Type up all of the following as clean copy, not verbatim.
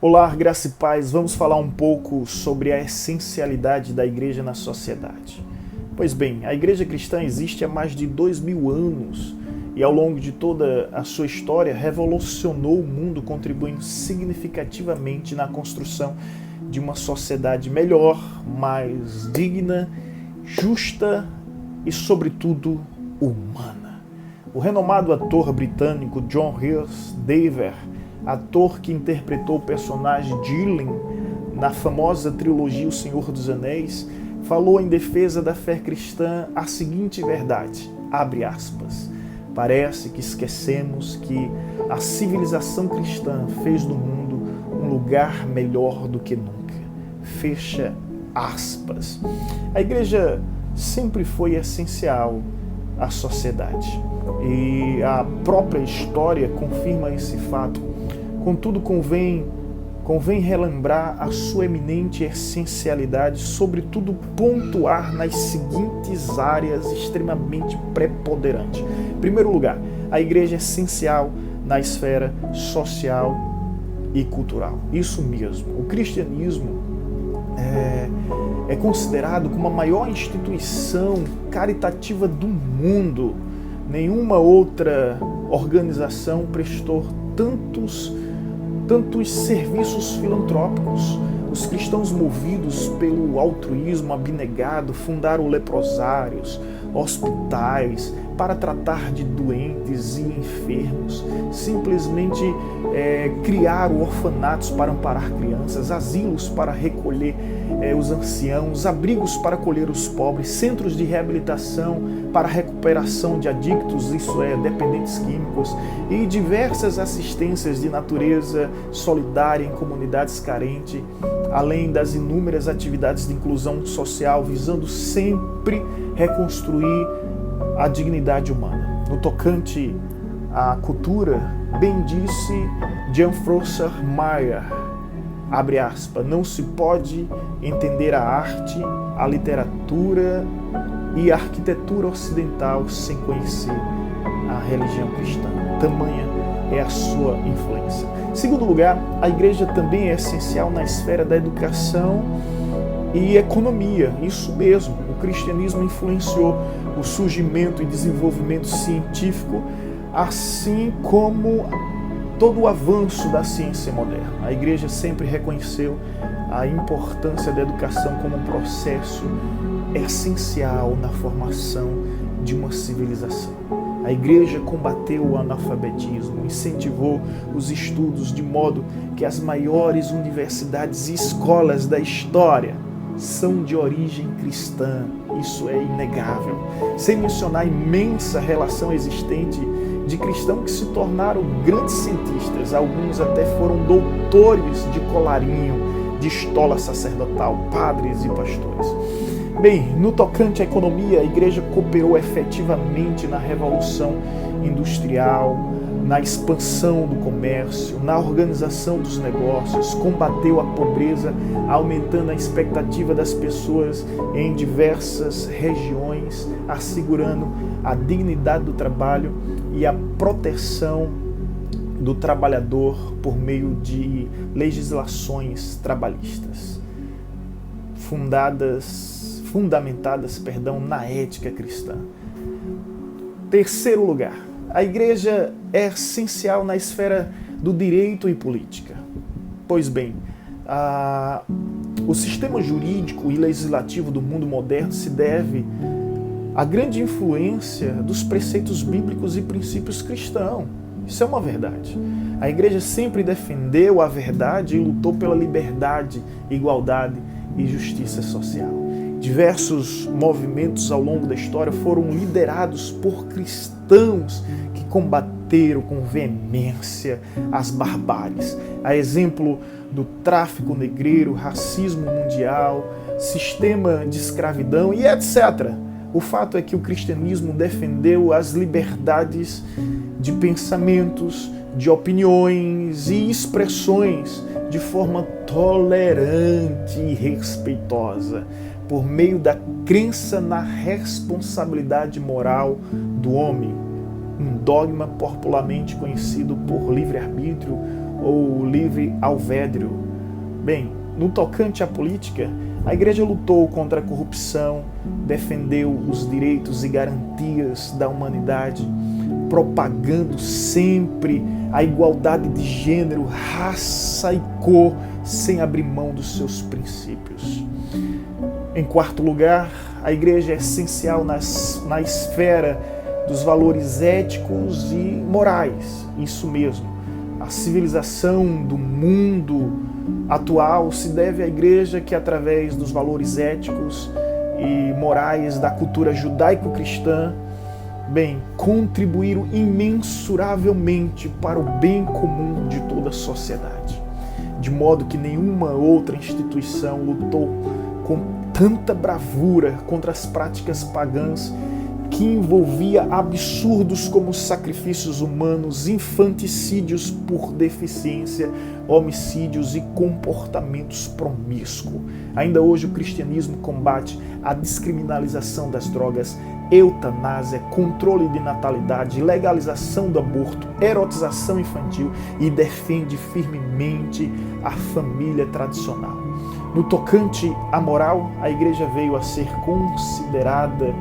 Olá, graça e paz. Vamos falar um pouco sobre a essencialidade da igreja na sociedade. Pois bem, a igreja cristã existe há mais de 2000 anos e ao longo de toda a sua história revolucionou o mundo, contribuindo significativamente na construção de uma sociedade melhor, mais digna, justa e, sobretudo, humana. O renomado ator britânico John Rhys Davies, ator que interpretou o personagem Gillen na famosa trilogia O Senhor dos Anéis, falou em defesa da fé cristã a seguinte verdade, abre aspas, parece que esquecemos que a civilização cristã fez do mundo um lugar melhor do que nunca, fecha aspas. A igreja sempre foi essencial à sociedade e a própria história confirma esse fato. Contudo, convém relembrar a sua eminente essencialidade, sobretudo pontuar nas seguintes áreas extremamente preponderantes. Em primeiro lugar, a igreja é essencial na esfera social e cultural. Isso mesmo, o cristianismo é considerado como a maior instituição caritativa do mundo. Nenhuma outra organização prestou tantos serviços filantrópicos. Os cristãos, movidos pelo altruísmo abnegado, fundaram leprosários, hospitais para tratar de doentes e enfermos, simplesmente criaram orfanatos para amparar crianças, asilos para recolher os anciãos, abrigos para acolher os pobres, centros de reabilitação para recuperação de adictos, isso é, dependentes químicos, e diversas assistências de natureza solidária em comunidades carentes, além das inúmeras atividades de inclusão social, visando sempre reconstruir a dignidade humana. No tocante à cultura, bem disse Jan Prosser Meyer, abre aspas, não se pode entender a arte, a literatura e a arquitetura ocidental sem conhecer a religião cristã. Tamanha é a sua influência. Em segundo lugar, a igreja também é essencial na esfera da educação e economia. Isso mesmo, o cristianismo influenciou o surgimento e desenvolvimento científico, assim como todo o avanço da ciência moderna. A igreja sempre reconheceu a importância da educação como um processo essencial na formação de uma civilização. A igreja combateu o analfabetismo, incentivou os estudos de modo que as maiores universidades e escolas da história são de origem cristã. Isso é inegável. Sem mencionar a imensa relação existente de cristãos que se tornaram grandes cientistas, alguns até foram doutores de colarinho, de estola sacerdotal, padres e pastores. Bem, no tocante à economia, a igreja cooperou efetivamente na revolução industrial, na expansão do comércio, na organização dos negócios, combateu a pobreza, aumentando a expectativa das pessoas em diversas regiões, assegurando a dignidade do trabalho e a proteção do trabalhador por meio de legislações trabalhistas, fundamentadas na ética cristã. Terceiro lugar, a igreja é essencial na esfera do direito e política. Pois bem, o sistema jurídico e legislativo do mundo moderno se deve à grande influência dos preceitos bíblicos e princípios cristãos. Isso é uma verdade. A igreja sempre defendeu a verdade e lutou pela liberdade, igualdade e justiça social. Diversos movimentos ao longo da história foram liderados por cristãos que combateram com veemência as barbáries. A exemplo do tráfico negreiro, racismo mundial, sistema de escravidão e etc. O fato é que o cristianismo defendeu as liberdades de pensamentos, de opiniões e expressões de forma tolerante e respeitosa, por meio da crença na responsabilidade moral do homem, um dogma popularmente conhecido por livre-arbítrio ou livre albedrio. Bem, no tocante à política, a Igreja lutou contra a corrupção, defendeu os direitos e garantias da humanidade, propagando sempre a igualdade de gênero, raça e cor, sem abrir mão dos seus princípios. Em quarto lugar, a Igreja é essencial na esfera dos valores éticos e morais. Isso mesmo, a civilização do mundo atual se deve à Igreja que, através dos valores éticos e morais da cultura judaico-cristã, contribuíram imensuravelmente para o bem comum de toda a sociedade. De modo que nenhuma outra instituição lutou com tanta bravura contra as práticas pagãs que envolvia absurdos como sacrifícios humanos, infanticídios por deficiência, homicídios e comportamentos promíscuos. Ainda hoje o cristianismo combate a descriminalização das drogas, eutanásia, controle de natalidade, legalização do aborto, erotização infantil e defende firmemente a família tradicional. No tocante à moral, a Igreja veio a ser considerada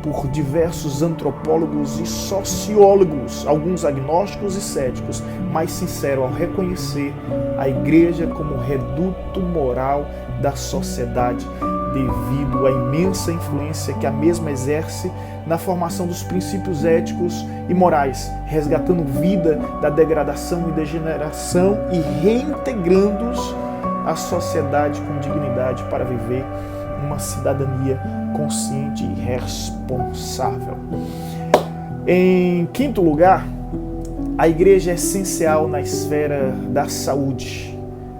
por diversos antropólogos e sociólogos, alguns agnósticos e céticos, mais sincero ao reconhecer a Igreja como reduto moral da sociedade, devido à imensa influência que a mesma exerce na formação dos princípios éticos e morais, resgatando vida da degradação e degeneração e reintegrando-os à sociedade com dignidade para viver uma cidadania consciente e responsável. Em quinto lugar, a Igreja é essencial na esfera da saúde.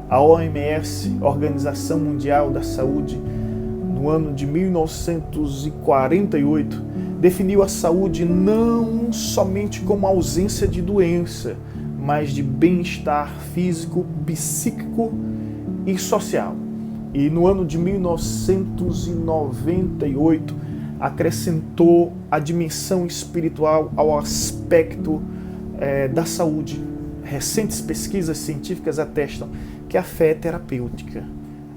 A OMS, Organização Mundial da Saúde, no ano de 1948, definiu a saúde não somente como ausência de doença, mas de bem-estar físico, psíquico e social. E no ano de 1998, acrescentou a dimensão espiritual ao aspecto da saúde. Recentes pesquisas científicas atestam que a fé é terapêutica,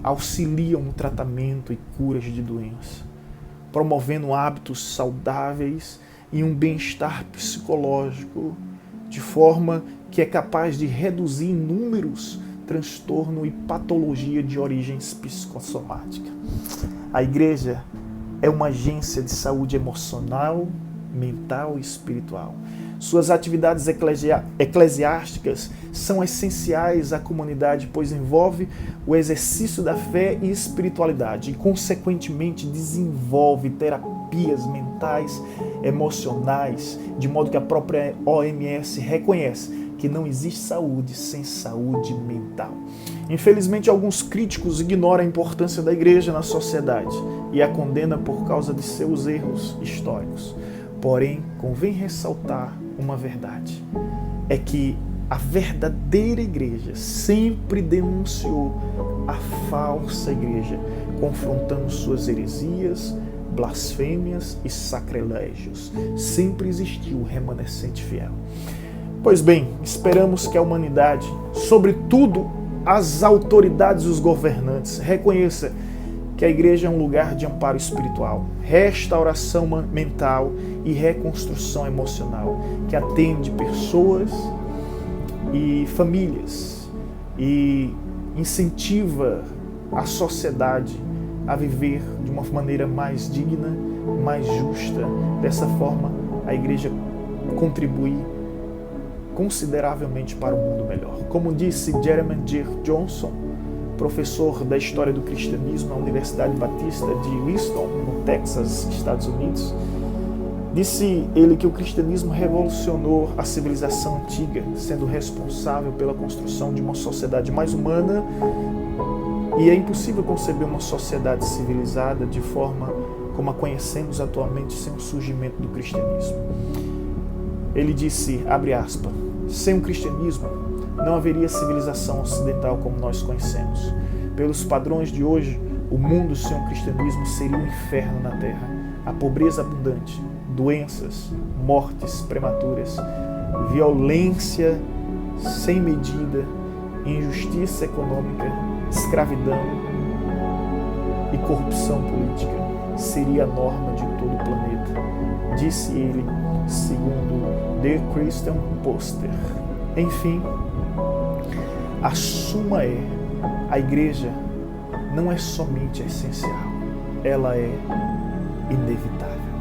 auxiliam no tratamento e curas de doenças, promovendo hábitos saudáveis e um bem-estar psicológico, de forma que é capaz de reduzir inúmeros transtorno e patologia de origens psicossomática. A Igreja é uma agência de saúde emocional, mental e espiritual. Suas atividades eclesiásticas são essenciais à comunidade, pois envolve o exercício da fé e espiritualidade e, consequentemente, desenvolve terapias mentais, emocionais, de modo que a própria OMS reconhece que não existe saúde sem saúde mental. Infelizmente, alguns críticos ignoram a importância da Igreja na sociedade e a condenam por causa de seus erros históricos. Porém, convém ressaltar uma verdade: é que a verdadeira Igreja sempre denunciou a falsa Igreja, confrontando suas heresias, blasfêmias e sacrilégios. Sempre existiu o remanescente fiel. Pois bem, esperamos que a humanidade, sobretudo as autoridades e os governantes, reconheça que a Igreja é um lugar de amparo espiritual, restauração mental e reconstrução emocional, que atende pessoas e famílias e incentiva a sociedade a viver de uma maneira mais digna, mais justa. Dessa forma, a Igreja contribui consideravelmente para um mundo melhor. Como disse Jeremy J. Johnson, professor da História do Cristianismo na Universidade Batista de Houston, no Texas, Estados Unidos, disse ele que o cristianismo revolucionou a civilização antiga, sendo responsável pela construção de uma sociedade mais humana, e é impossível conceber uma sociedade civilizada de forma como a conhecemos atualmente sem o surgimento do cristianismo. Ele disse, abre aspas, sem o cristianismo não haveria civilização ocidental como nós conhecemos. Pelos padrões de hoje, o mundo sem o cristianismo seria um inferno na terra. A pobreza abundante, doenças, mortes prematuras, violência sem medida injustiça econômica, escravidão e corrupção política seria a norma de todo o planeta, disse ele, segundo The Christian Poster. Enfim, a suma é: a igreja não é somente essencial, ela é inevitável.